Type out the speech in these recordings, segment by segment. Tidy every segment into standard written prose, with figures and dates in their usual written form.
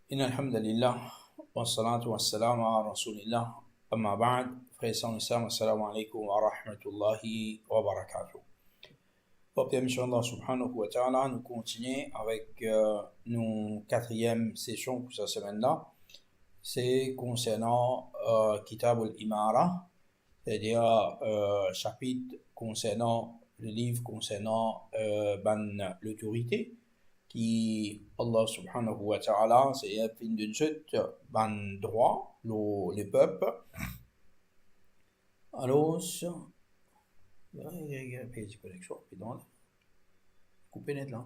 إن الحمد لله والصلاة والسلام على رسول الله أما بعد frères et sœurs, assalamu alaikum wa rahmatullahi wa barakatuh. Pour permission Allah subhanahu wa ta'ala, nous continuons avec nos quatrième session pour cette semaine-là. C'est concernant Kitab al-Imara, c'est-à-dire chapitre concernant le livre concernant l'autorité. Qui Allah subhanahu wa ta'ala c'est fin d'une suite ban droit le peuple alors il y a une connexion puis donc couper net là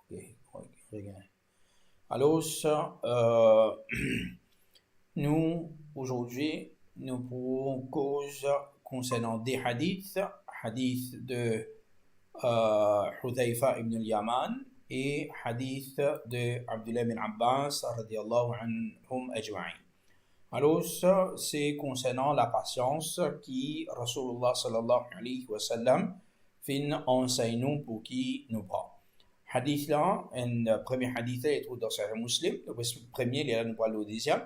ok alors nous aujourd'hui nous pourrons cause concernant des hadiths de Hudhayfa ibn al-Yaman et hadith de Abdullah bin Abbas radiyallahu anhum ajma'in. Alors ça c'est concernant la patience qui Rasulullah sallallahu alayhi wa sallam fin enseigne nous pour qui nous prend. Hadith là, un premier hadith est dans Sahih Muslim, le premier il est nous parle au deuxième.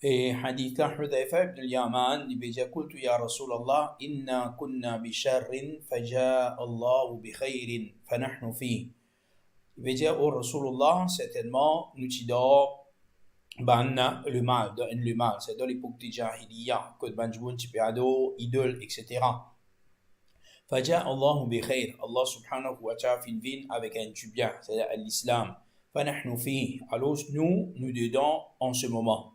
Et hadith Hudhayfa ibn al-Yaman il dit قلت يا رسول الله إنا كنا بشر فجاء الله بخير فنحن فيه. Il dit au Rasulullah certainement nous tidor ban le mal c'est dans l'époque de Jahiliya que ban jbun tipiado idole etc. فجاء الله بخير Allah subhanahu wa ta'ala vient avec un du bien c'est-à-dire l'islam فنحن فيه alors nous dedans en ce moment.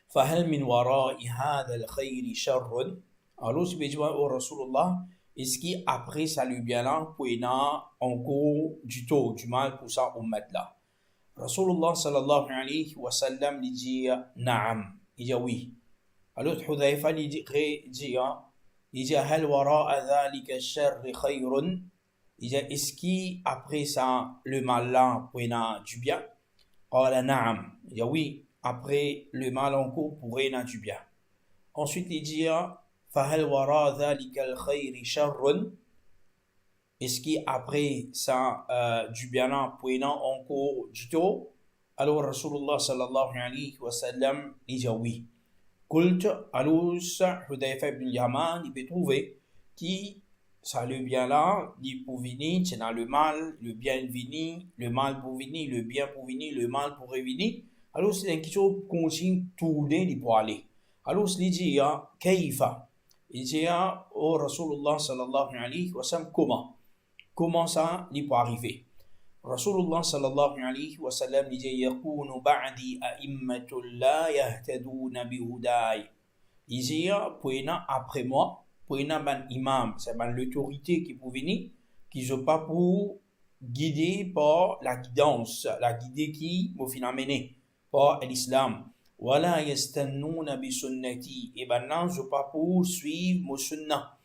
فهل من وراء هذا الخير شر alors je vais dire au Rasulullah est-ce qu'après ça lui bien là pour encore du taux du mal pour ça ummat là. Rasulullah sallallahu alayhi wa sallam lui dit na'am il dit oui. Alors Hudhayfa lui dit il dit هل وراء ذلك الشر خير il dit est-ce qu'après ça le mal là pour du bien قال نعم il dit oui. Après le mal en cours pourrait n'a du bien. Ensuite il dit فهل وراء ذلك الخير شر est-ce qu'après ça du bien là pourrait en cours du tout. Alors Rasulullah sallallahu alayhi wa sallam il dit oui. قلت alors Hudhayfa ibn al-Yaman il peut trouver qui ça le bien là il pour venir c'est dans le mal le bien venir le mal pour venir le bien pour venir le mal pour revenir. Alors c'est une question continue tourner les pour aller. Alors il dit kayfa il dit au Rasulullah sallallahu alayhi wa sallam comment ça il peut arriver. Rasulullah sallallahu alayhi wa sallam il dit yakunu ba'di a'immatun la yahtaduna bihudai. Il dit pour après moi pour ban imam c'est ban l'autorité qui pour venir qui je pas pour guider par la guidance la guider qui me fin amener par l'islam. Wala yastannuna bi sunnati et maintenant je pas pour suivre mon sunnah.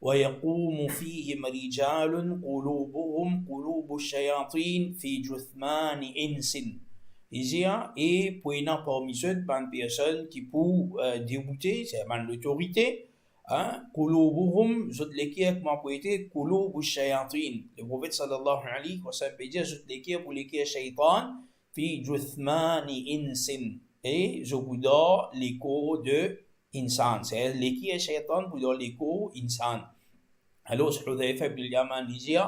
Wa yaqumu fihim rijalun qulubuhum qulubu shayatin fi juthmani insin. Et pour une parmi ceux ban personnes qui pour dérouter c'est ban l'autorité qulubuhum zut l'équipe m'a poété qulubu shayatin. Le prophète sallallahu alayhi wa sallam dit zut l'équipe pour l'équipe shaytan fi juthmani insin et je vous donne l'écho de insan c'est l'équipe est shaitan vous donne l'écho insan. Alors Hudhayfa ibn al-Yaman dit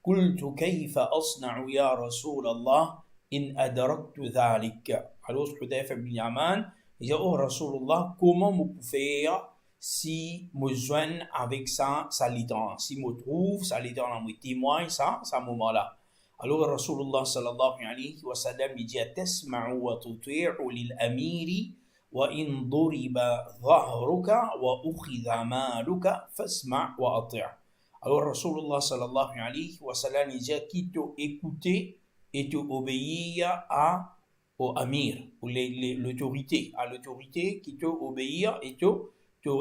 قلت كيف أصنع يا رسول الله إن أدركت ذلك. Alors Hudhayfa ibn al-Yaman dit oh Rasulullah comment me faire si me joigne avec ça litan si me trouve ça litan me témoigne ça moment là. Alors Rasulullah sallallahu alayhi wa sallam dit tasma'u wa tuti'u lil amiri wa in duriba dhahruka wa ukhidha maluka fasma' wa ati'. Alors Rasulullah sallallahu alayhi wa sallam dit qui te écouter et te obéir au amir ou l'autorité à l'autorité qui te obéir et te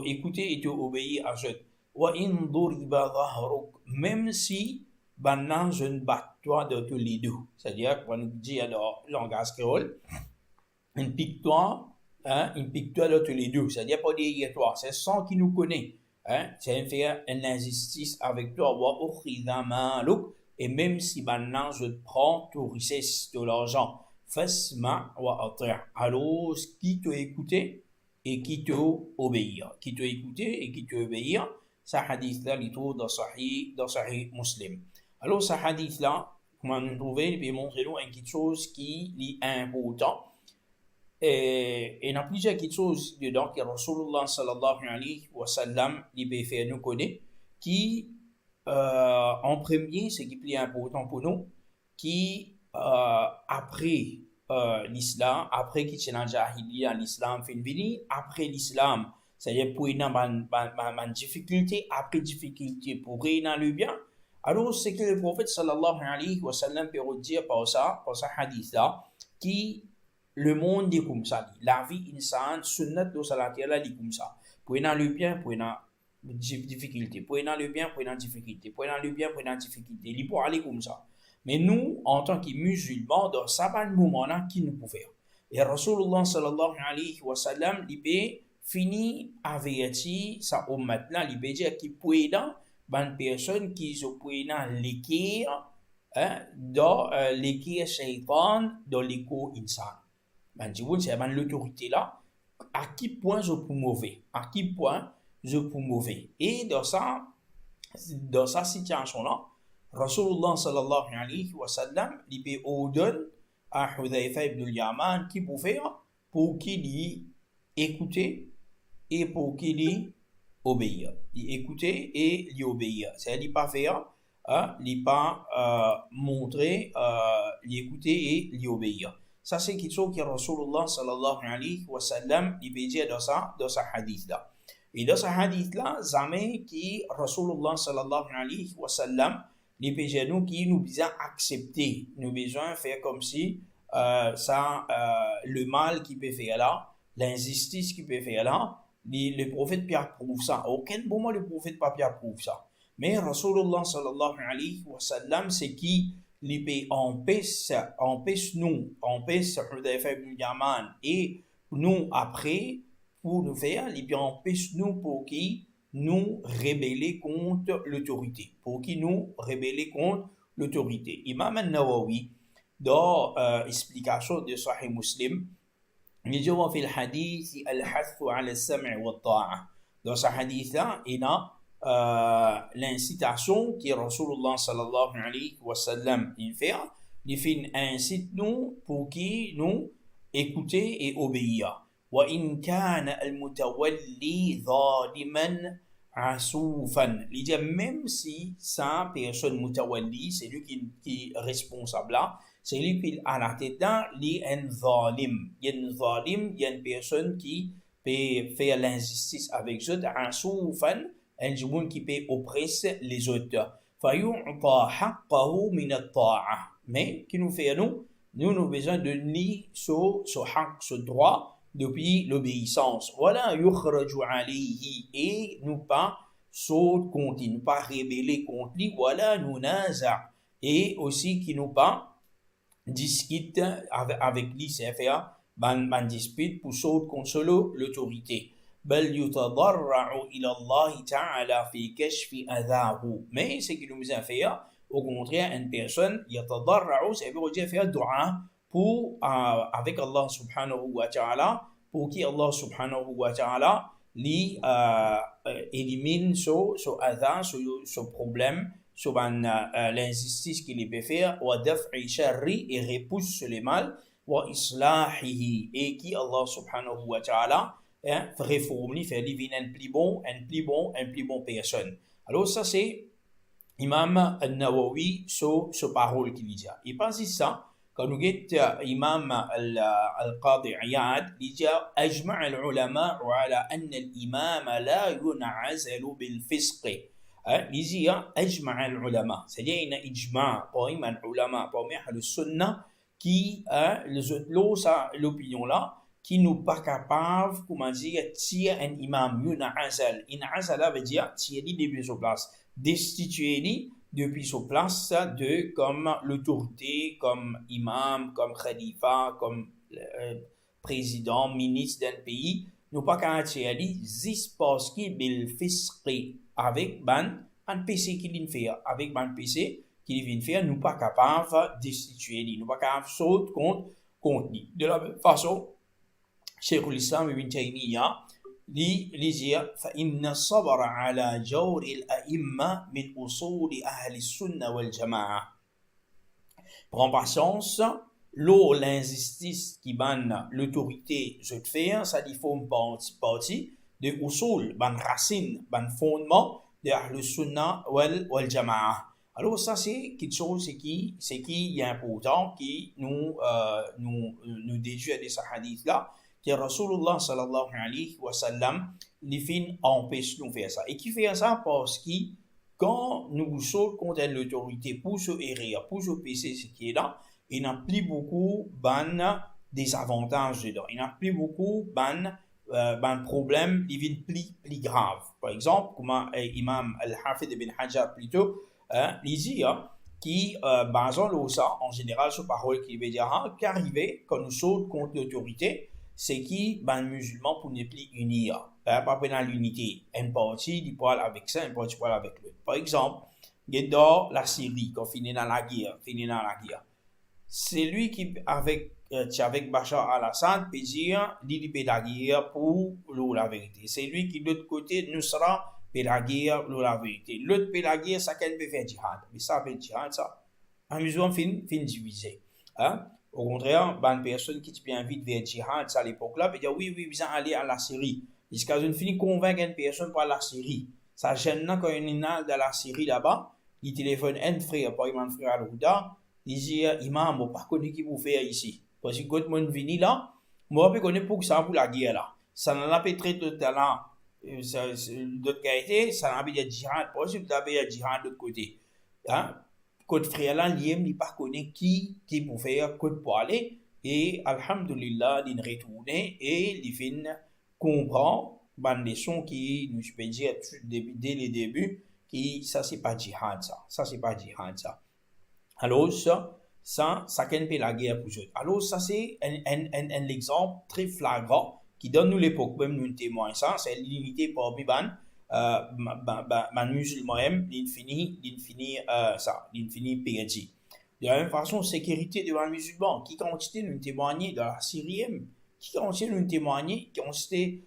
écouter et te obéir à eux. Wa in duriba dhahruk même si maintenant je ne bats toi de tous les deux. C'est-à-dire qu'on dit dans le langage créole, une pique-toi hein, il pique-toi là tous les deux. C'est-à-dire pas derrière toi. C'est sans qu'il nous connaît. Hein, c'est faire une injustice avec toi. Et même si maintenant je te prends tout richesse de l'argent, fasma wa ati'. Alors, qui t'a écouté et qui t'a obéi. Qui t'a écouté et qui t'a obéi. Ce hadith-là, il trouve dans Sahih Muslim. Alors, ce hadith-là, comment nous trouver, il peut montrer nous quelque chose qui est important. Et il y a plusieurs petites choses dedans que Rasulullah sallallahu alayhi wa sallam il peut faire nous connaître, qui, en premier, ce qui est plus important pour nous, qui, après l'islam, après qu'il y ait jahiliya, l'islam fait venir, après l'islam, c'est-à-dire pour une difficulté, après difficulté pour rien dans le bien. Alors, c'est que le prophète sallallahu alayhi wa sallam peut dire par ça hadith-là, qui le monde est comme ça. La vie insane, sunnat de salat est comme ça. Pour dans le bien, pour dans difficulté. Pour dans le bien, pour dans difficulté. Pour dans le bien, pour dans difficulté. Il peut aller comme ça. Mais nous, en tant que musulmans, dans ce moment-là, qui nous peut faire? Et Rasulullah sallallahu alayhi wa sallam, il peut finir avec sa ummat-là, il peut dire qu'il peut dans une personne qui se peut dans l'équerre, dans l'équerre shaitan, dans l'écho insan. Ben, c'est l'autorité là, à qui point je peux mauvais, à qui point je peux mauvais. Et dans sa situation là, Rasulullah sallallahu alayhi wa sallam, il peut ordonner à Hudhayfa ibn al-Yaman qui peut faire pour qu'il y écoute et pour qu'il y obéisse. Il écoute et il obéisse. C'est-à-dire, il pas faire, il pas montrer, il écouter et il obéir. Ça, c'est quelque chose que Rasulullah sallallahu alayhi wa sallam il peut dire dans sa hadith-là. Et dans sa hadith-là, jamais qui Rasulullah sallallahu alayhi wa sallam il peut dire nous qui nous besoin accepter, nous besoin faire comme si le mal qui peut faire là, l'injustice qui peut faire là, le prophète Pierre approuve ça. À aucun moment le prophète pas Pierre approuve ça. Mais Rasulullah sallallahu alayhi wa sallam c'est qui il empêche Hudhayfa ibn Yaman et nous après pour nous faire, il empêche nous pour qui nous rébeller contre l'autorité. Pour qui nous rébeller contre l'autorité. Imam al-Nawawi, dans l'explication de Sahih Muslim, il dit في الحديث الحث على السمع والطاعة. Dans ce hadith-là, il y a l'incitation que Rasulullah sallallahu alayhi wa sallam il incite nous pour qui nous écouter et obéir. وإن كان المتولي ظالما عسوفا. Il dit même si sa personne mutawalli, c'est lui qui est responsable là, c'est lui qui a la tête là, il est un zalim. Il y a un zalim, il y a une personne qui peut faire l'injustice avec les autres, عسوفا, un monde qui peut oppresser les autres. فيعطى حقه من الطاعة. Mais qui nous fait nous avons besoin de nier ce droit depuis l'obéissance. Voilà, yukhraju alayhi, et nous pas saute contre lui, nous pas rébeller contre lui. Voilà, nous naza, et aussi qui nous pas discute avec lui, c'est faire ban dispute pour saute contre l'autorité. بل يتضرع إلى الله تعالى في كشف أذاه. Mais ce qui nous a fait, au contraire, une personne يتضرع, ça veut dire faire dua pour avec Allah subhanahu wa ta'ala, pour qui Allah subhanahu wa ta'ala lui élimine ce adha, ce problème, l'injustice qu'il peut faire, wa daf'i sharri, et repousse les mal, wa islahihi, et qui Allah subhanahu wa ta'ala réforme, fait diviner un plus bon personne. Alors ça c'est Imam al-Nawawi sur parole qu'il dit. Il pense ça quand nous avons Imam al-Qadi Iyad, il dit أجمع العلماء على أن الإمام لا ينعزل بالفسق. Il dit أجمع العلماء, c'est-à-dire il y a un ijma parmi les ulama, parmi les sunna qui l'opinion là qui nous pas capable, comment dire, tirer un imam, yun'azal. In'azala veut dire tirer depuis sa place, destituer depuis sa place comme l'autorité, comme imam, comme khalifa, comme président, ministre d'un pays, nous pas qu'à dire juste parce qu'il bil fisqi avec un PC qui vient faire, avec ban PC qui vient faire, nous pas capable de destituer lui, nous pas capable sauter contre lui. De la même façon, Cheikh l'Islam Ibn Taymiyyah dit فإن الصبر على جور الأئمة من أصول أهل السنة والجماعة. Prends patience, l'injustice qui banne l'autorité, je te fais, ça dit forme partie de usul, ban racine, ban fondement de Ahl Sunnah wal Jama'a. Alors ça c'est quelque chose qui est important, qui nous déduit de ce hadith là, que Rasulullah sallallahu alayhi wa sallam les fins empêche nous faire ça. Et qui fait ça parce que quand nous sommes contre l'autorité pour se hérir, pour se passer ce qui est là, il n'a plus beaucoup des avantages dedans. Il n'a plus beaucoup de problèmes qui viennent plus graves. Par exemple, comme Imam Al-Hafid ibn Hajar plutôt, il dit qui, basant ça, en général, sur parole qui veut dire qu'arriver quand nous sommes contre l'autorité, c'est qui, musulman pour ne plus unir. Pas dans l'unité. Un parti, il parle avec ça, un parti parle avec l'autre. Par exemple, dans la Syrie, quand finit dans la guerre, c'est lui qui, avec Bachar al-Assad, peut dire, il fait la guerre pour la vérité. C'est lui qui, de l'autre côté, nous sera fait la guerre pour la vérité. L'autre fait la guerre, ça qu'elle peut faire djihad. Mais ça fait djihad, ça. Un musulman fin divisé. Hein? Au contraire, une personne qui te invite vers djihad, ça à l'époque-là, peut dire, oui, vous allez à la Syrie. Jusqu'à une fin convaincre une personne par la Syrie. Ça gêne quand il y a dans la Syrie là-bas, il téléphone un frère, par exemple, un frère al-Houda, il dit, imam, je ne sais pas qui vous fait ici. Parce que quand je viens là, moi, je connais pour ça pour la guerre là. Ça n'a pas très de talent, d'autre qualité, ça n'a pas de djihad, parce que vous avez de djihad de l'autre côté. Hein? Quand frère là, il ne pas connaît qui pour faire, quoi pour aller, et alhamdulillah, il retourne et il finit comprend une leçon qui nous peut dire dès le début que ça c'est pas djihad ça c'est pas djihad ça. Alors ça qu'elle fait la guerre pour eux. Alors ça c'est un exemple très flagrant qui donne nous l'époque même nous témoigne ça, c'est l'unité parmi musulmans même l'infini perdu. De la même façon, sécurité devant les musulmans, qui continue de nous témoigner dans la Syrie, qui continue de nous témoigner, quand c'était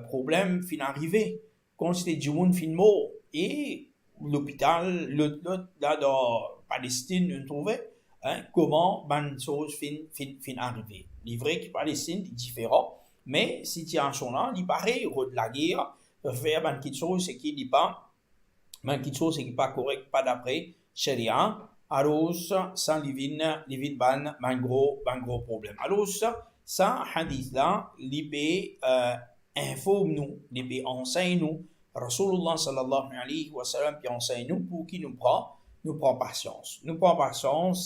problème fin arrivé, quand c'était du monde fin mort, et l'hôpital, l'autre là dans Palestine, nous trouvait, comment une chose fin arrivé. Il est vrai que Palestine est différent, mais situation là, il paraît, de la guerre, faire quelque chose qui n'est pas, quelque chose qui n'est pas correct, pas d'après Sharia. Alors ça livin un gros problème. Alors ça hadith là libé informe nous, libé enseigne nous Rasulullah sallallahu alayhi wa sallam qui enseigne nous pour qui nous prend patience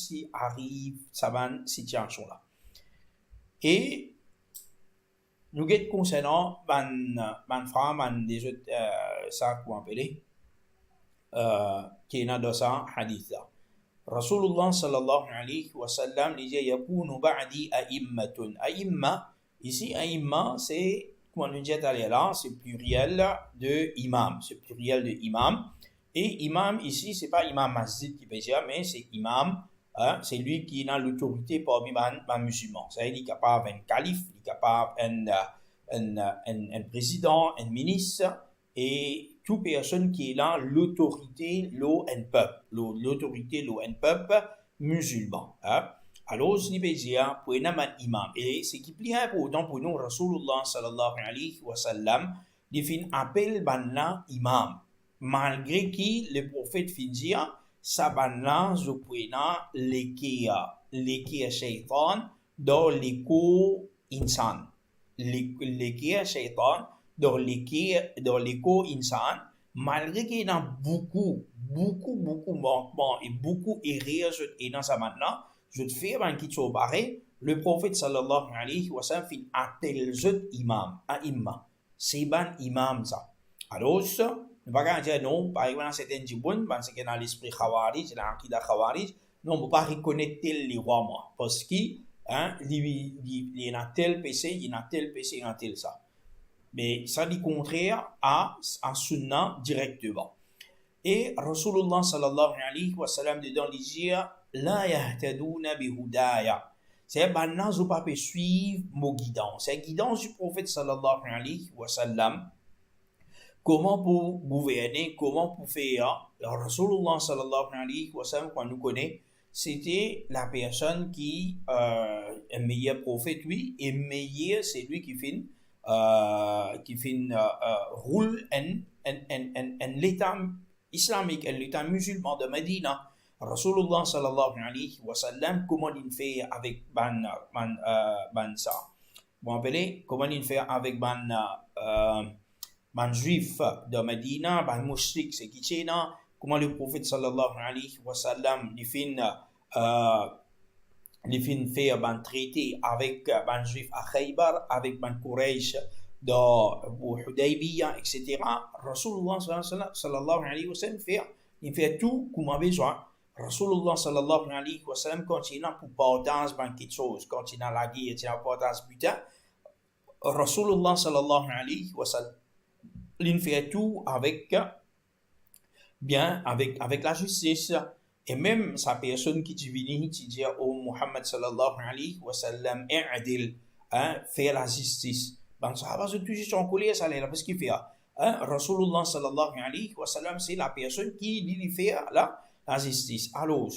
si arrive ça va situation là. Et nous get concernant ban frère des autres ça qu'on appelle qui est dans ça hadith là. Rasulullah sallallahu alayhi wa sallam disait yakunu ba'di a'immatun. A'imma, ici a'imma c'est, comme on le dit là, c'est pluriel de imam. C'est pluriel de imam. Et imam ici, c'est pas imam masjid qui veut dire, mais c'est imam, c'est lui qui a l'autorité parmi les musulmans. C'est-à-dire qu'il est capable un calife, il est capable un président, un ministre, et toute personne qui est là, l'autorité, l'autorité, peuple musulman. Alors, ce qui veut dire, pour un imam, et ce qui est plus important pour nous, Rasulullah sallallahu alayhi wa sallam, il fait un appel banna imam. Malgré que le prophète fait dire, ça banna, je prends l'équia shaitan dans l'écho insan. L'équia shaitan dans l'écho insan, malgré qu'il y a beaucoup manquements et beaucoup erreurs et dans ça maintenant, je te fais un petit chose pareil, le prophète sallallahu alayhi wa sallam fait appel imam, c'est ban imam ça. Alors ça, ne pas qu'à dire non, par exemple, certains djibounes, parce que dans l'esprit khawarij, dans l'aqida khawarij, non, on ne peut pas reconnaître les rois, moi, parce que hein, il y a tel PC, il y a tel PC, il y a tel ça. Mais ça dit contraire à Sunnah directement. Et Rasulullah sallallahu alayhi wa sallam dedans il dit la yahtadouna bihudaya. C'est maintenant je pas suivre mon guidance. C'est la guidance du prophète sallallahu alayhi wa sallam. Comment pour gouverner, comment pour faire. Rasulullah sallallahu alayhi wa sallam, qu'on nous connaît, c'était la personne qui est meilleur prophète, oui, et meilleur, c'est lui qui fait roule en l'état islamique, en l'état musulman de Medina. Rasulullah sallallahu alayhi wa sallam, comment il fait avec ça. Vous vous rappelez, comment il fait avec juif de Medina, mushrik, c'est qui c'est là, comment le prophète sallallahu alayhi wa sallam, il fait faire un traité avec juif à Khaybar, avec Quraysh de Hudaybiyah, etc. Rasulullah sallallahu alayhi wa sallam il fait tout comme a besoin. Rasulullah sallallahu alayhi wa sallam continue pour partager quelque chose, continue la guerre, il partage putain. Rasulullah sallallahu alayhi wa sallam il fait tout avec la justice. Et même sa personne qui dit au Muhammad sallallahu alayhi wa sallam i'adil, fait la justice. Ben sahaba sont toujours en colère ça là parce qu'il fait Rasulullah sallallahu alayhi wa sallam c'est la personne qui dit fait la justice. Alors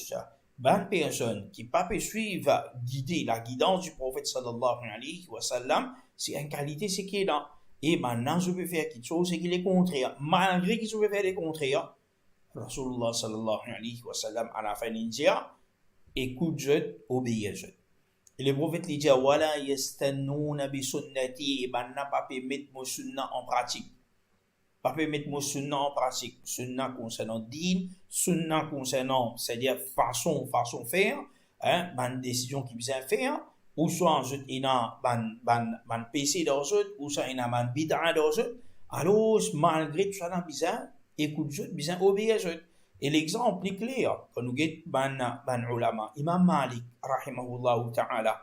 ben personne qui pas peut suivre guider la guidance du prophète sallallahu alayhi wa sallam, c'est une qualité c'est qui est là. Et maintenant, je peux faire quelque chose, c'est qu'il est contraire. Malgré qu'il peut faire des contraires, Rasulullah sallallahu alayhi wa sallam, à la fin, il dit, écoute, je, obéis, je. Et le prophète lui dit, wala yastannouna bi sunnati, et maintenant, pas mettre mon sunnah en pratique. Pas mettre mon sunnah en pratique. Sunnah concernant din, sunnah concernant, c'est-à-dire façon faire, décision qu'il vient faire, ou soit il y a un PC dans eux, ou soit il y a un bid'a dans eux. Alors, malgré tout ça, il y a besoin, écoute, besoin obéir. Et l'exemple est clair. Quand nous avons ulama, Imam Malik, rahimahullah ta'ala,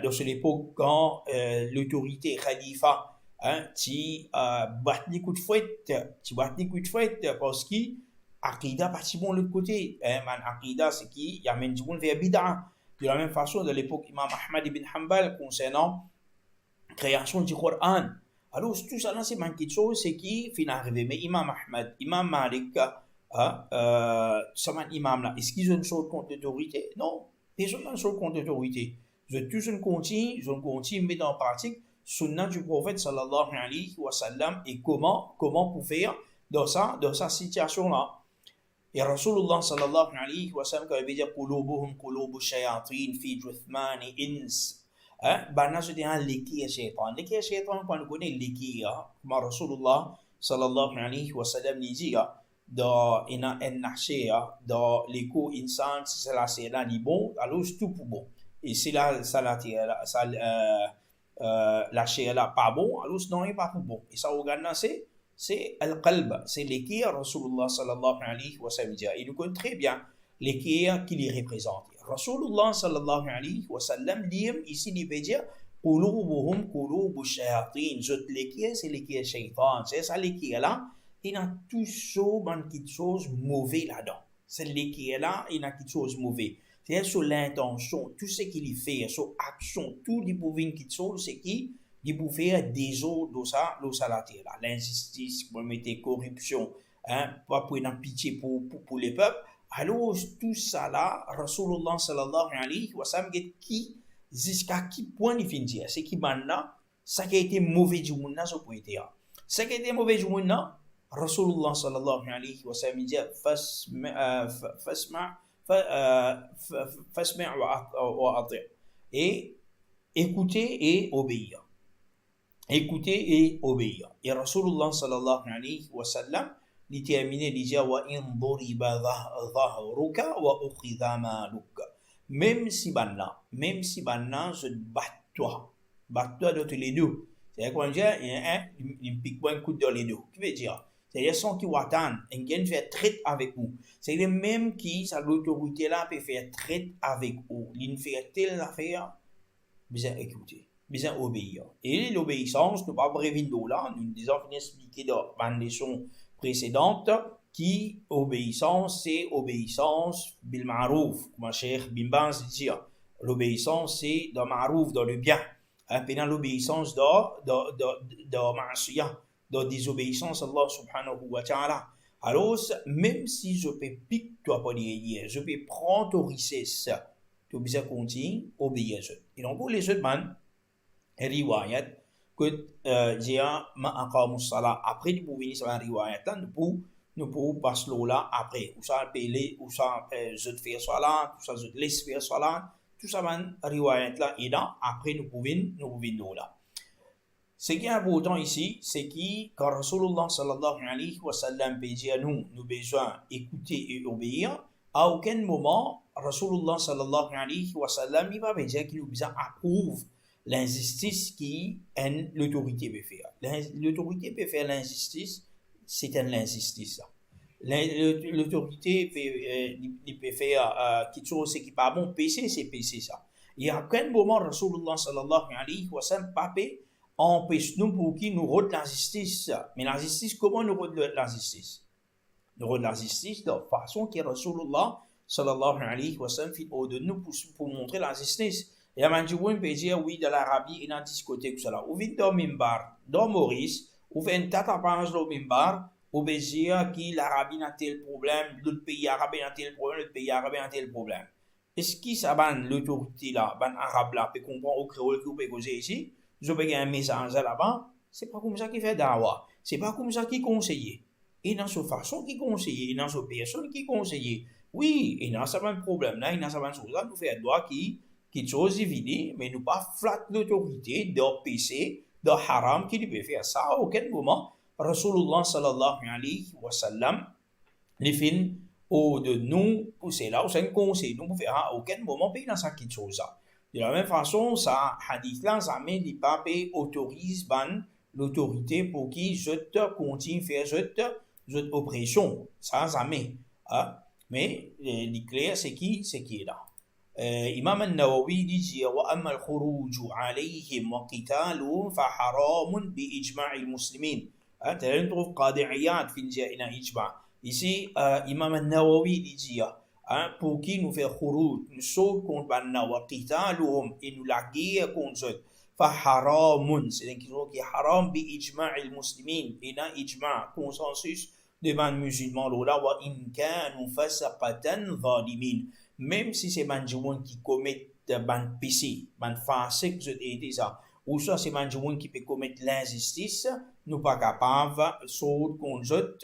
dans cette époque, quand l'autorité khalifa, tu bat les coups de fouette, parce que Aqida parti bon de l'autre côté. Aqida, c'est qu'il y a même du monde vers bid'a. De la même façon, de l'époque Imam Ahmad ibn Hanbal concernant la création du Coran. Alors, tout ça, c'est manqué de choses, c'est qui finit arrivé. Mais Imam Ahmad, Imam Malik, ce imam là, est-ce qu'ils ont une chose contre l'autorité? Non, personne n'a une chose contre l'autorité. Ils ont tous une continue, mettre en pratique sunnah du prophète sallallahu alayhi wa sallam et comment pour faire dans sa situation là. Et Rasulullah sallallahu alayhi wa sallam, quand il veut dire qulubuhum qulubu shayatin fi juthmani ins, ben c'est un liquide shaitan. Liquide shaitan, quand on connaît liquide, comme Rasulullah sallallahu alayhi wa sallam dit, dans ina en dans l'écho insan, c'est la c'est là ni bon, alors c'est tout pour bon. Et c'est là ça la chair là pas bon, alors non il pas pour bon. Et ça regarde c'est al-qalb, c'est l'équerre, Rasulullah sallallahu alayhi wa sallam. Il nous connaît très bien l'équerre qui les représente. Rasulullah sallallahu alayhi wa sallam dit ici, il veut dire qulubuhum qulubu shayatin. L'équerre, c'est l'équerre shaitan. C'est ça l'équerre là. Il y a toujours quelque chose de mauvais là-dedans. C'est l'équerre là, il y a quelque chose de mauvais. C'est sur l'intention, tout ce qu'il fait, sur l'action, tout les pouvoir quelque chose, c'est qui il peut faire des autres dans ça la terre là, l'injustice, pour mettre corruption, pas pour une pitié pour les peuples. Alors tout ça là, Rasulullah sallallahu alayhi wa sallam qui jusqu'à qui point il finit dire, c'est qui maintenant ça qui a été mauvais du monde là, ça peut être. Ça qui a été mauvais du monde là, Rasulullah sallallahu alayhi wa sallam dit fasma' wa ati', et écouter et obéir. Écouter et obéir. Et Rasulullah sallallahu alayhi wa sallam, il termine, il dit wa in duriba dhahruka wa ukhidha maluka. Même si banna je bat-toi de tous les deux. C'est-à-dire qu'on dit il me pique pas un coup dans les deux. Qui veut dire? C'est-à-dire sans qui attendent, et qui fait traite avec vous. C'est le même qui, sa l'autorité là peut faire traite avec vous. Il fait telle affaire, besoin écouter, besoin obéir. Et l'obéissance, nous ne pas revenir là, nous disons expliqué dans la leçon précédente, qui obéissance, c'est obéissance bil ma'rouf, comme Cheikh Bin Baz dit. L'obéissance, c'est dans ma'rouf, dans le bien. Puis dans l'obéissance, dans ma'asiyah, dans désobéissance à Allah subhanahu wa ta'ala. Alors, même si je peux piquer toi pas dire, je peux prendre ton richesse, tu besoin continuer obéir. Et donc, les autres man, riwayat, que j'ai ma aqamu salat, après nous pouvons venir sur un riwayat, nous pouvons passer là après, ou ça payer, ou ça je te fais salat, ou ça je te laisse faire salat, tout ça man riwayat là, et là, après nous pouvons là. Ce qui est important ici, c'est que quand Rasulullah sallallahu alayhi wa sallam peut dire nous besoin écouter et obéir, à aucun moment, Rasulullah sallallahu alayhi wa sallam, il va dire qu'il nous besoin approuve l'injustice qui l'autorité peut faire. L'autorité peut faire l'injustice, c'est une injustice. L'autorité peut faire quelque chose qui n'est pas bon, péché, c'est péché ça. Et à aucun moment, Rasulullah sallallahu alayhi wa sallam, papé, empêche-nous pour qui nous rôde la justice. Mais la justice, comment nous rôde la justice? Nous rôde la justice de façon que Rasulullah sallallahu alayhi wa sallam fait de nous pour montrer la justice. Et à Manjouin peut dire, oui, de l'Arabie, il y a une discothèque, tout cela. Ou vient dans Mimbar, dans Maurice, ou fait une tatapage dans Mimbar, ou peut dire que l'Arabie a tel problème, l'autre pays arabe a tel problème, l'autre pays arabe a tel problème. Est-ce que ça va l'autorité là, ban arabe là, peut comprendre au créole qui peut causer ici? Je peux un message là-bas, c'est pas comme ça qu'il fait dawa, c'est pas comme ça qu'il conseille. Et dans sa façon qu'il conseille, et dans sa personne qu'il conseille, oui, et dans ça un problème là, et dans ça une chose là, nous fait droit qui chose évidente, mais nous pas flatte l'autorité de péché, de haram qui peut faire ça à aucun moment. Rasulullah sallallahu alayhi wa sallam, les films de nous, c'est là où c'est un conseil, nous pouvons faire à aucun moment payer dans ça quelque chose là. De la même façon, ça hadith là, ça met les papes autorise l'autorité pour qui je te continue faire je oppression. Ça met. Hein? Mais l'éclair, c'est qui est là. Imam al-Nawawi dit وأما الخروج عليهم وقتالهم فحرام بإجماع المسلمين. Tu trouves قاضعيات في الجائنا إجماع. Ici, Imam al-Nawawi dit pour qui nous fait khurut, nous sautons contre Banna wa qitaluhum et nous la guerre contre eux. فحرام, c'est une question qui est haram بإجماع المسلمين. Et dans ijma, consensus devant les musulmans, là, وإن كانوا فسقة ظالمين. Même si c'est des gens qui commettent des péchés, des fasiques, ou soit c'est des gens qui peuvent commettre l'injustice, nous ne sommes pas capables de sauter contre eux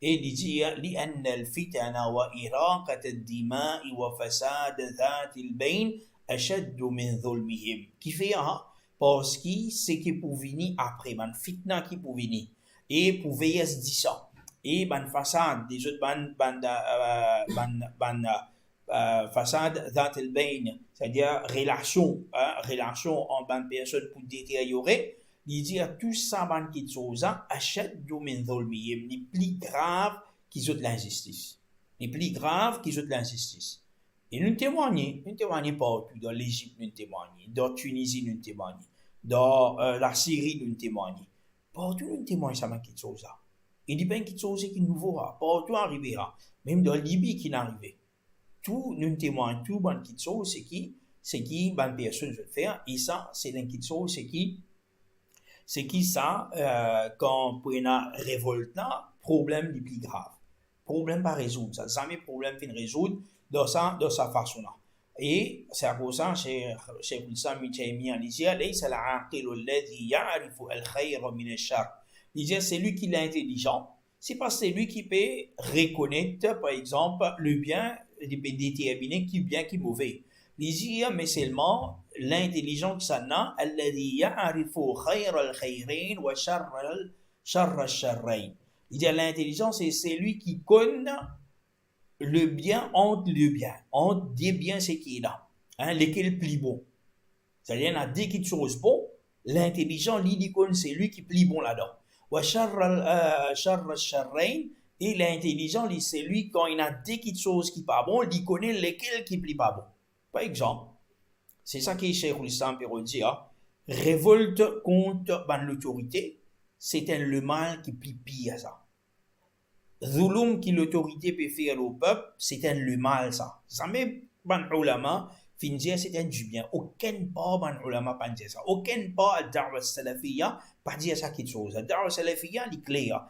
et de dire لأن الفتن وإراقة الدماء وفساد ذات البين أشد من ظلمهم. Qui fait parce que c'est qui pour venir après, ban fitna qui pour venir et pour veiller se dire ça et ban façade des autres façade ذات البين, c'est-à-dire relation entre une personne pour détériorer, il dit à tout ça ban qui chose أشد من ظلمهم, les plus graves qu'ils ont de l'injustice, les plus graves qu'ils ont de l'injustice. Et nous témoignons partout, dans l'Égypte nous témoignons, dans Tunisie nous témoignons, dans la Syrie nous témoignons, partout nous témoignons ça ban qui chose. Il dit pas quelque chose qui est nouveau, partout arrivera, même dans Libye qui n'arrivait. Tout nous témoigne, tout ban qui chose c'est qui ban personne veut faire, et ça c'est une qui chose c'est qui ça quand pour une révolte là, problème les plus grave, problème pas résoudre, ça jamais problème fin résoudre de sa façon là. Et c'est à cause ça chez Islam Michaymi en Niger, ليس العاقل الذي يعرف الخير من الشر. Niger c'est lui qui est intelligent, c'est pas celui qui peut reconnaître par exemple le bien, il peut déterminer qui bien qui mauvais. Niger mais seulement l'intelligence ça n'a الذي يعرف خير الخيرين وشر الشرين. Il dit l'intelligence c'est celui qui connaît le bien entre des biens c'est qui est là, lesquels plus bon. C'est-à-dire, il y a des qui choses bon, l'intelligent, l'idicone, c'est lui qui plie bon là-dedans. Wa sharra sharrain, et l'intelligent, c'est lui, quand il a des qui choses qui pas bon, il connaît lesquels qui plie pas bon. Par exemple, C'est ça que Cheikh l'Islam peut dire. Révolte contre l'autorité, c'est le mal qui plie pire à ça. Zulum qui l'autorité peut faire au peuple, c'est le mal ça. Jamais ulama fin dire c'est du bien. Aucun pas ulama pas dire ça. Aucun pas da'wa salafiyya pas dire ça quelque chose. Da'wa salafiyya est clair.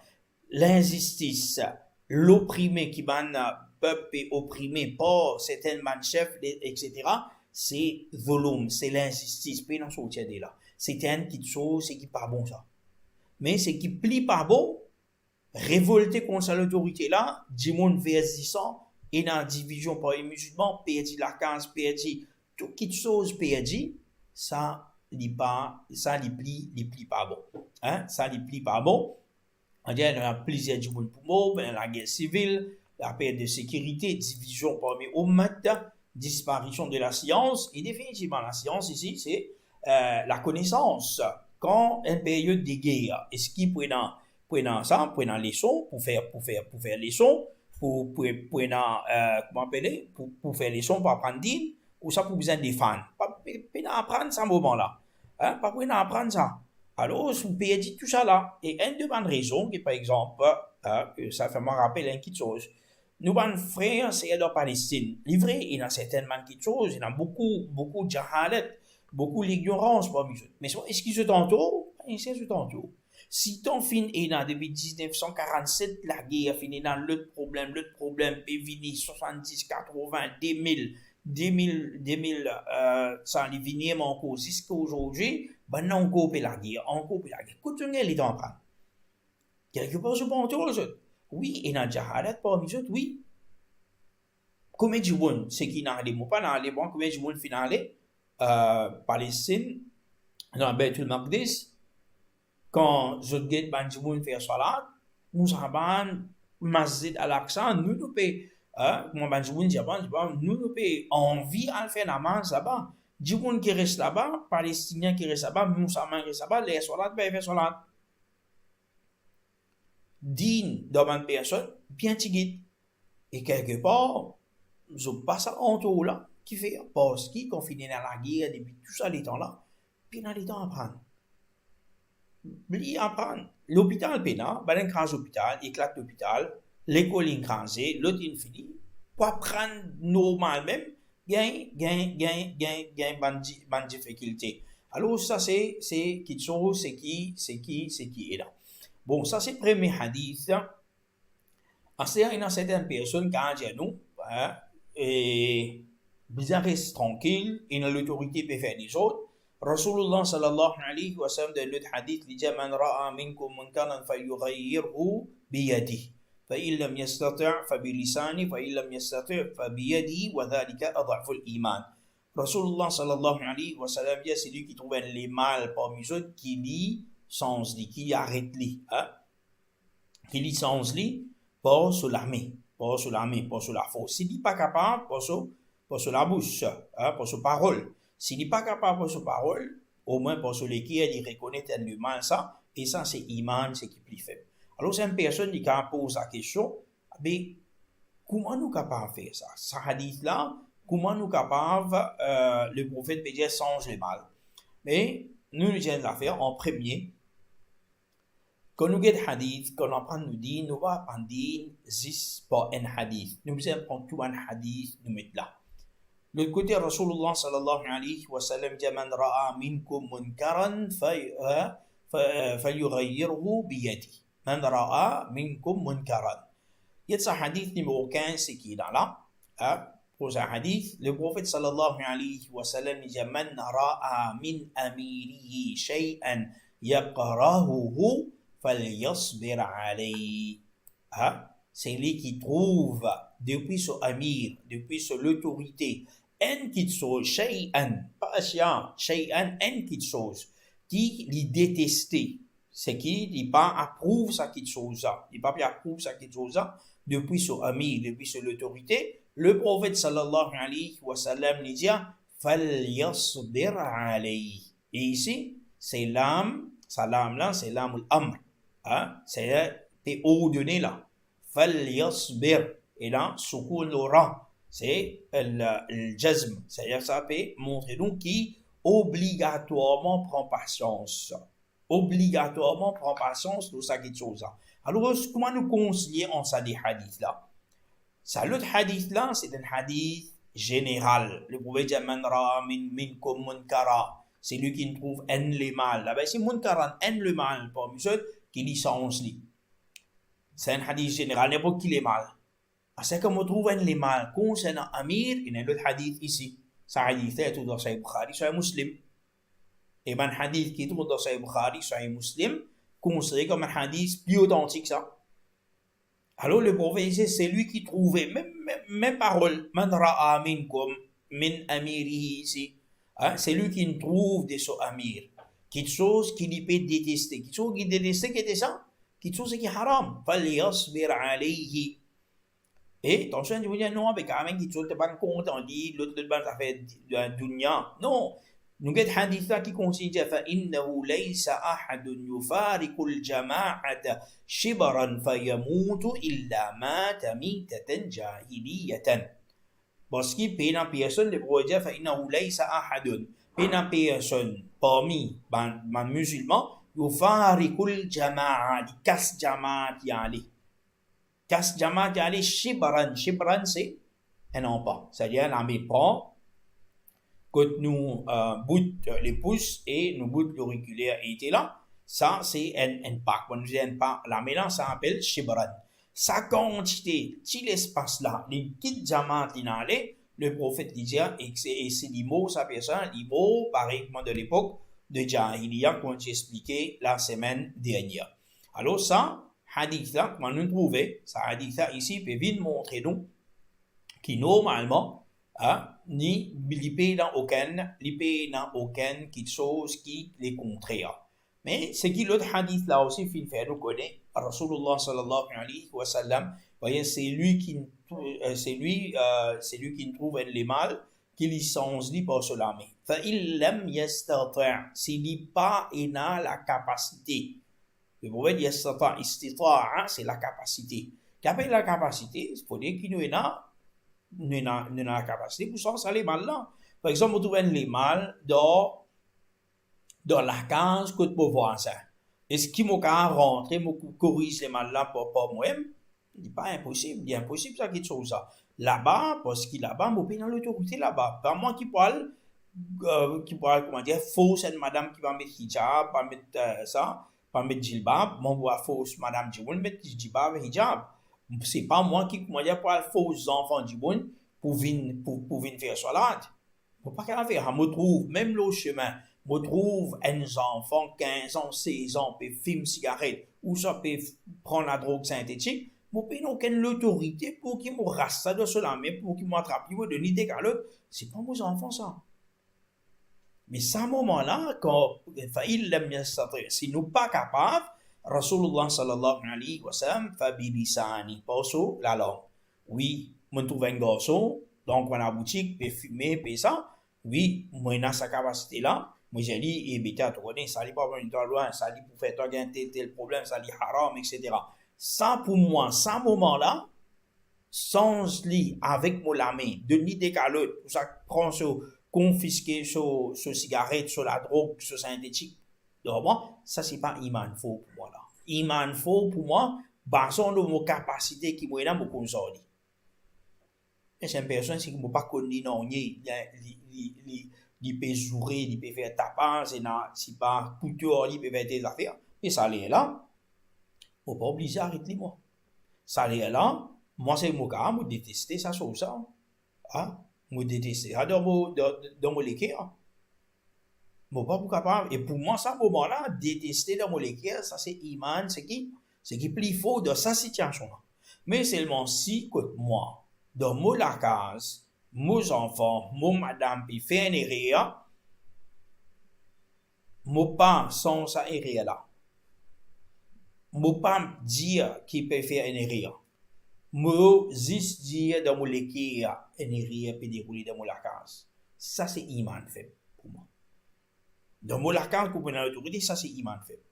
L'injustice, l'opprimé qui peuple est opprimé par certains chefs, etc. C'est zulum, c'est l'injustice. Puis on sortir de là. C'est une petite chose, c'est qui pas bon ça. Mais c'est qui plie pas bon. Révolté contre l'autorité là, du monde verdissant, et dans la division par les musulmans, perdu la case, perdu toute petite chose perdu, ça n'est pas, ça les plie pas bon. Hein? Ça les plie pas bon. On dit, il y a plusieurs du monde pour moi, la guerre civile, la perte de sécurité, division parmi ummat, disparition de la science, et définitivement la science ici, c'est la connaissance. Quand une période de guerre, est-ce qu'il prenant ça, prenant les sons pour faire les sons, pour faire les sons pour apprendre din, ou ça pour besoin des fans. Pas apprendre ça moment-là. Hein? Pas apprendre ça. Alors, vous perdez tout ça là. Et une de bonnes raisons, qui par exemple, ça fait me rappeler une petite chose. Nous, nos frères, c'est de Palestine. Livré, il y a certainement petites choses, il y a beaucoup de jahalet, beaucoup d'ignorance parmi eux. Mais est-ce qu'ils se tantôt? Ils se tantôt. Si ton fin est dans depuis 1947, la guerre finit dans l'autre problème, puis vini 70, 80, 2000, ça allait venir encore jusqu'à aujourd'hui, ben on coupe la guerre. Continuez les temps prendre. Quelque part, je pense aux autres. Oui, il y a un jahalat parmi eux, oui. Combien de gens, c'est qui n'ont les mots, pas dans les bons, combien de gens finalés, Palestine, dans Bethel Maqdis, quand je guette Banjimoun faire salat, nous avons Masjid al-Aqsa, nous payons, moi Banjimoun dit, nous payons envie à faire namaz là-bas. Djimoun qui reste là-bas, Palestiniens qui restent là-bas, Moussaman qui reste là-bas, les salat, ben faire salat. Digne dans une personne, bien tigit. Et quelque part, je passe à un tour là, qui fait, parce qu'il confiné dans la guerre depuis tout ça les temps là, puis dans les temps à prendre. Apprendre. L'hôpital pénal, ben un grand hôpital, éclate l'hôpital, l'école écrasée, l'autre infini, pour apprendre normal même, gain, ban difficulté. Alors ça c'est quelque chose, c'est qui est là. Bon, ça c'est le premier hadith. Il y a certaines personnes qui ont dit à nous, et bien reste tranquille, et l'autorité peut faire des autres. Rasulullah sallallahu alayhi wa sallam dans notre hadith il dit man ra'a minkum munkaran falyughayyirhu biyadihi fa in lam yastati' fa bilisani fa in lam yastati' fa biyadihi wa dhalika adhafu al-iman. Rasulullah sallallahu alayhi wa sallam dit c'est lui qui trouve les mal parmi eux qui lit sans li qui arrête li qui lit sans li pas sur l'armée pas sur la force s'il n'est pas capable pas sur la bouche pas sur parole. S'il n'est pas capable de sa parole, au moins pour celui qui il reconnaît le mal ça, et ça c'est iman, c'est qui est plus faible. Alors c'est une personne qui pose la question, mais comment nous capables de faire ça? Ce hadith là, comment nous capables, le prophète peut dire change le mal. Mais nous allons la faire en premier. Quand nous avons hadith, quand on apprend nous dire, nous va apprendre juste pas un hadith. Nous allons prendre tout un hadith, nous mettre là. De l'autre côté, Rasulullah sallallahu alayhi wa sallam dit man ra'a minkum munkaran falyughayyirhu biyadihi. Man ra'a minkum munkaran. Il y a ce hadith numéro 15 c'est qui est là. Pour ce hadith, le prophète sallallahu alayhi wa sallam dit man ra'a min amirihi shay'an yaqrahuhu falyasbir alayhi. C'est lui qui trouve depuis son amir, depuis son autorité, une petite chose, shay'an, pas asyan, shay'an, une petite chose, qui lui détestait, c'est qui n'est pas approuve sa petite chose-là, il n'est pas approuve sa petite chose-là, depuis son amir, depuis son autorité, le prophète sallallahu alayhi wa sallam lui dit, falyasbir alayhi. Et ici, c'est l'âme, sa lame là, c'est l'âme l'amr, c'est t'es ordonné là. Falyasbir. Et là, soukoun l'aura. C'est le jazm. C'est-à-dire ça peut montrer donc qui obligatoirement prend patience. Obligatoirement prend patience de ça quelque chose. Alors, comment nous concilier en ça des hadiths là? Ça, l'autre hadith là, c'est un hadith général. Le prophète dit man ra minkum munkara. C'est lui qui trouve en le mal. Là-bas, c'est munkaran en le mal parmi ceux qui licence lui. C'est un hadith général, n'importe qui les mal. C'est comme on trouve en les mal concernant Amir, il y a un autre hadith ici. Ce hadith est tout dans Sahih Bukhari, Sahih Muslim. Et un hadith qui est tout dans Sahih Bukhari, Sahih Muslim, considéré comme un hadith plus authentique ça. Alors le prophète c'est lui qui trouvait, même parole, man ra'a minkum min amirihi ici. Hein? C'est lui qui trouve de son amir. Quelque chose qu'il peut détester. Quelque chose qu'il détestait, qui était ça? Quelque chose qui est haram. Falyasbir alayhi. Et attention, je vous dis non, avec un mec qui ne pas compte, on dit l'autre ça fait dunya. Non. Nous avons un hadith qui continue فإنه ليس أحد يفارق الجماعة شبرا فيموت إلا مات ميتة جاهلية. Parce que pena personne le projet فإنه ليس أحد pena personne parmi les musulmans يفارق الجماعة qui casse jamaat yani. Casse jamaat yani shibran c'est un empas. C'est-à-dire l'armée prend que nous bout les pouces et nous bout l'auriculaire était là, ça c'est un pack. Quand nous disons un pack, la mélange ça s'appelle shibran. Sa quantité, si l'espace là, les petites diamants le prophète disait, et c'est les mots, ça fait ça, les mots, pareillement de l'époque de Jahiliya, qu'on j'ai expliqué la semaine dernière. Alors ça, hadith là, comment nous trouver, ça hadith là ici peut vite montrer nous, qui normalement, ni l'IP dans aucun quelque chose qui les contraire. Mais ce qui l'autre hadith là aussi, il fait nous connaître, Rasulullah sallallahu alayhi wa sallam, voyez, c'est lui qui trouve les mal, qui licence lui par cela. Mais, فَإِلْ لَمْ يَسْتَطِعْ, s'il n'est pas, il a la capacité. Le prophète yastata, istita'a, c'est la capacité. Qu'après la capacité, il faut dire qu'il nous a la capacité pour sortir les mal là. Par exemple, vous trouvez les mal dans la case que vous voir ça. Est-ce qu'il m'a rentrer, m'a corriger les mal là pour moi-même? Il n'est pas impossible, il est impossible ça quelque chose ça. Là-bas, parce que là-bas, mon pays dans l'autorité là-bas. Pas moi qui parle, comment dire, fausse une madame qui va mettre hijab, pas mettre ça, pas mettre jilbab, mon voit fausse madame qui va mettre jilbab et hijab. C'est pas moi qui dire pour les faux enfants du monde pour venir faire salade. Faut pas qu'elle faire. Je me trouve, même le chemin, je me trouve un enfant 15 ans, 16 ans, peut fumer cigarette, ou ça peut prendre la drogue synthétique. Je n'ai aucune autorité pour qu'ils me rassent ça de cela, mais pour qu'ils m'attrapent, ils me donnent l'idée qu'à l'autre. C'est pas mes enfants ça. Mais à ce moment-là, quand si nous pas capables, Rasulullah sallallahu alayhi wa sallam fabilisani, passo la langue. Oui, je trouve un garçon, donc dans la boutique, peut fumer, peut ça. Oui, moi j'ai sa capacité là. Moi j'ai dit, et bêta, tu connais, ça n'est pas bon, loin, ça dit pour faire tel problème, ça dit haram, etc. Ça pour moi, ce moment-là, sans lit avec mon lame, de l'idée qu'à l'autre, pour ça prend confisquer sur cigarette, sur la drogue, sur synthétique. Donc, moi, ça, c'est pas iman faux pour moi, là. Iman faux pour moi, basant de mon capacité qui m'a dans mon console. Et c'est une personne qui m'a pas connu, non, il peut jouer, il peut faire tapage, c'est pas couture, il peut faire des affaires. Et ça, est là, faut pas obliger à arrêter, moi. Ça, est là, moi, c'est mon cas, moi, détester ça, sur ça. Hein? Moi, détester ça dans mon équerre. Bon, pas pour capable. Et pour moi, ce moment-là, détester dans mon équerre, ça c'est iman, c'est qui plus faux dans sa situation-là. Mais seulement si, que moi, dans mon case, mes enfants, mon madame, puis fait une erreur, mon pas sans sa erreur là. Mon pas dire qu'il peut faire une erreur. Mon juste dire dans mon équerre, une erreur peut dérouler dans mon case. Ça c'est iman fait pour moi. Dans mon lacan, pour prendre l'autorité, ça c'est iman fait.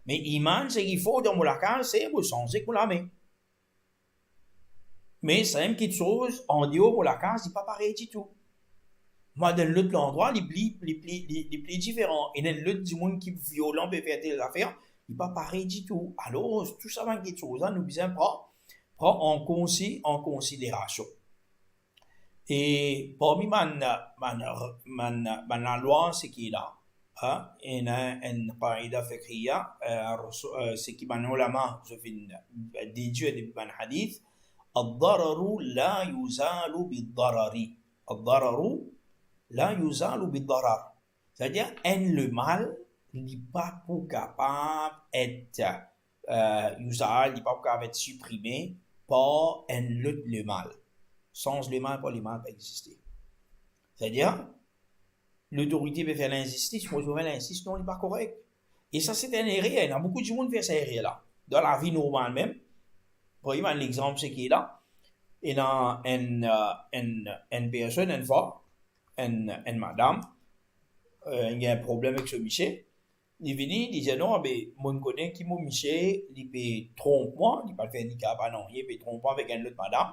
Mais iman, c'est qu'il faut dans mon lacan, c'est mon sens, c'est pour la main. Mais c'est même quelque chose, en dehors pour la case, c'est pas pareil du tout. Moi, dans l'autre endroit, les plis différents. Et dans l'autre, du monde qui est violent peut faire des affaires, il n'est pas pareil du tout. Alors, tout ça, c'est quelque chose, nous besoin prendre en considération. Et parmi la loi, c'est qu'il y a, il y a une qaïda fiqhiyya, c'est qui m'a ulama, je fais déduire de ban hadith, الضرر لا يزال بالضرر الضرر لا يزال بالضرر. C'est-à-dire, le mal n'est pas pour capable d'être usal, n'est pas capable d'être supprimé par le mal. Sans le mal, pas le mal peut exister. C'est-à-dire, l'autorité peut faire l'injustice, moi je fais l'injustice, non, il n'est pas correct. Et ça, c'est un erreur. Il y a beaucoup de gens qui font cette erreur-là. Dans la vie normale même, pour exemple, l'exemple, c'est qu'il y a une personne, une fois, une madame, il y a un problème avec ce monsieur. Il vient, il dit non, mais mon connaît qui mon monsieur, il peut tromper moi, il peut faire ni pas non, il peut tromper avec une autre madame,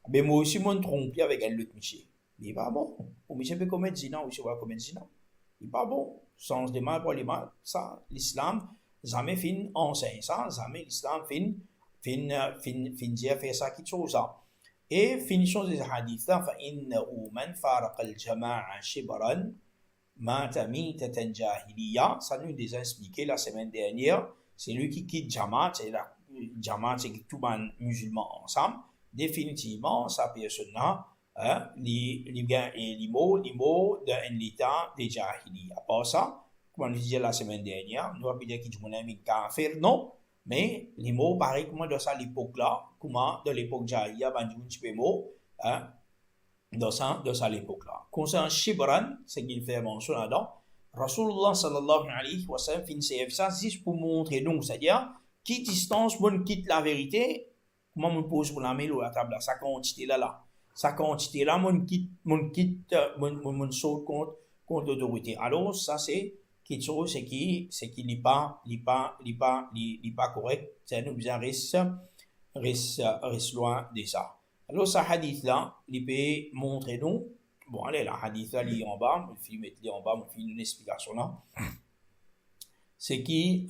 mais moi aussi, je me trompe avec un autre monsieur. Il n'est pas bon. Le monsieur peut commettre zina, ou monsieur va commettre zina. Il n'est pas bon. Sans le mal pour le mal. Ça, l'islam, jamais fin enseigne ça, jamais l'islam fin dire faire ça, quelque chose ça. Et finissons ces hadiths-là, فَإِنَّهُ مَنْ فَارَقَ الْجَمَاعَ شِبْرًا مَاتَ مِيتَةً جَاهِلِيَّةً. Ça nous a expliqué la semaine dernière. C'est lui qui quitte Jamaat, Jamaat, c'est tout le monde musulman ensemble. Définitivement, sa personne-là, les mots d'un état de Jahiliya. Pas ça, comme on disait la semaine dernière, nous avons dit qu'il y a un kafir, non, mais les mots, pareil, comment dans ça l'époque-là, comment dans l'époque Jahiliya, ben, un petit peu mots, dans ça l'époque-là. Concernant Shibran, c'est qu'il fait mention là-dedans, Rasulullah sallallahu alayhi wa sallam finissait ça juste pour montrer, donc, c'est-à-dire, qui distance, bon, quitte la vérité, comment on pose pour la main ou la table, sa quantité là. Sa quantité là, mon saute contre l'autorité. Alors, ça, c'est quelque chose, c'est qu'il n'est pas correct. C'est nous besoin reste loin de ça. Alors, ce hadith là, il peut montrer nous, bon, allez, la hadith là, il est en bas, je vais mettre en bas, je vais une explication là. C'est qui,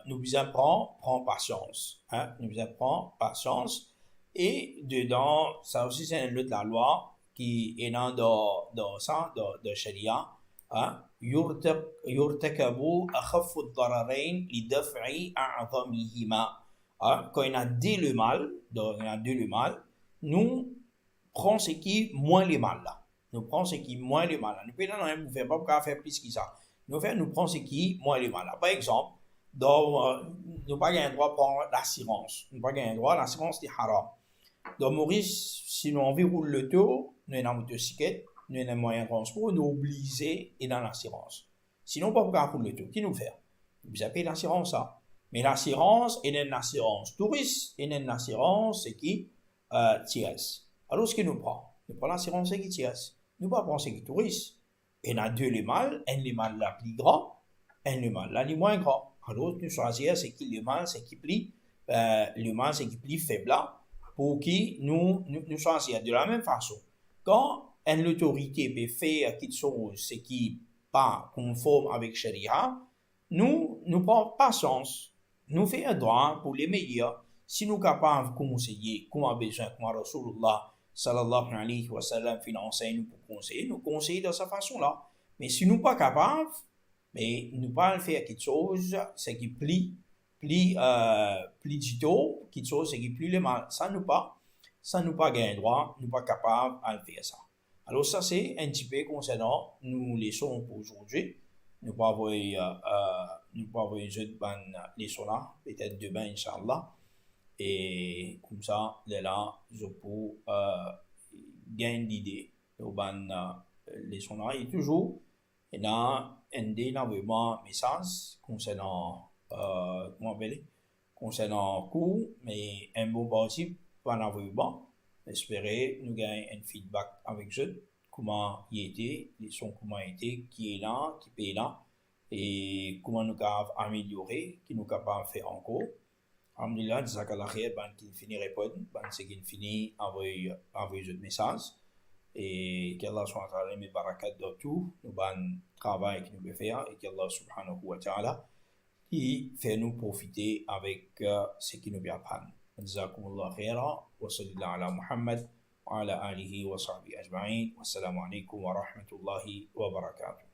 nous besoin prendre patience. Nous besoin prendre patience. Et dedans, ça aussi, c'est une lutte de la loi qui est dans ça, de Sharia. يرتكب أخف الضررين لدفع أعظمهما. Quand il y a le mal, nous prenons ce qui est moins le mal là. Nous prenons ce qui est moins le mal là. Nous ne pouvons pas faire plus que ça. Nous prenons ce qui est moins le mal là. Par exemple, nous n'avons pas le droit de prendre l'assurance. Nous n'avons pas le droit, l'assurance c'est haram. Dans Maurice, si nous avons rouler le tour, nous avons une motocyclette, nous avons un moyen de transport, nous sommes obligés et dans l'assurance. Sinon, pas pour rouler le tour. Qui nous fait? Vous appelez l'assurance ça. Mais l'assurance est une assurance touriste et une assurance qui TS. Alors, ce que nous prenons? Nous prenons l'assurance qui TS. Nous ne pouvons pas prendre ce qui est touriste. Et il y a deux les mâles, un les mâles la plus grand, un le mâle la moins grand. Alors, nous choisissons ce qui le mâle, c'est qui plus, le mâle, c'est qui plus faible là, pour qui nous choisissons de la même façon. Quand une autorité peut faire quelque chose, ce qui n'est pas conforme avec Sharia, nous prenons patience. Nous faisons un droit pour les meilleurs. Si nous sommes capables de conseiller, comme a besoin, comme Rasulullah sallallahu alayhi wa sallam enseigne nous pour conseiller, nous conseillons de cette façon-là. Mais si nous ne sommes pas capables, mais nous ne pouvons pas faire quelque chose, c'est qui plie du tout, quelque chose, c'est qui plie le mal. Ça nous pas gagner droit, nous ne sommes pas capables de faire ça. Alors ça, c'est un petit peu concernant nous leçons pour aujourd'hui. Nous pas avoir un jeu de ban leçon là, peut-être demain, Inch'Allah. Et comme ça, là, je peux gagner d'idées. Au ban leçon là, et toujours, il y a un message concernant, concernant cours, mais un bon parti, pas en avoir bon. Espérer nous gagner un feedback avec eux, comment il était, les sons comment il était, qui est là, et comment nous avons amélioré, qui nous capable de faire encore. Alhamdulillah, jazakallah khair, ban qui finit répondre, ban c'est qui finit envoyer un message. Et qu'Allah subhanahu wa ta'ala met barakat dans tout, nous ban travail que nous devons faire, et qu'Allah subhanahu wa ta'ala qui fait nous profiter avec ce qui nous vient prendre. Jazakumullah khaira, wa sallallahu ala Muhammad, wa ala alihi wa sahbihi ajma'in, wassalamu alaikum wa rahmatullahi wa barakatuh.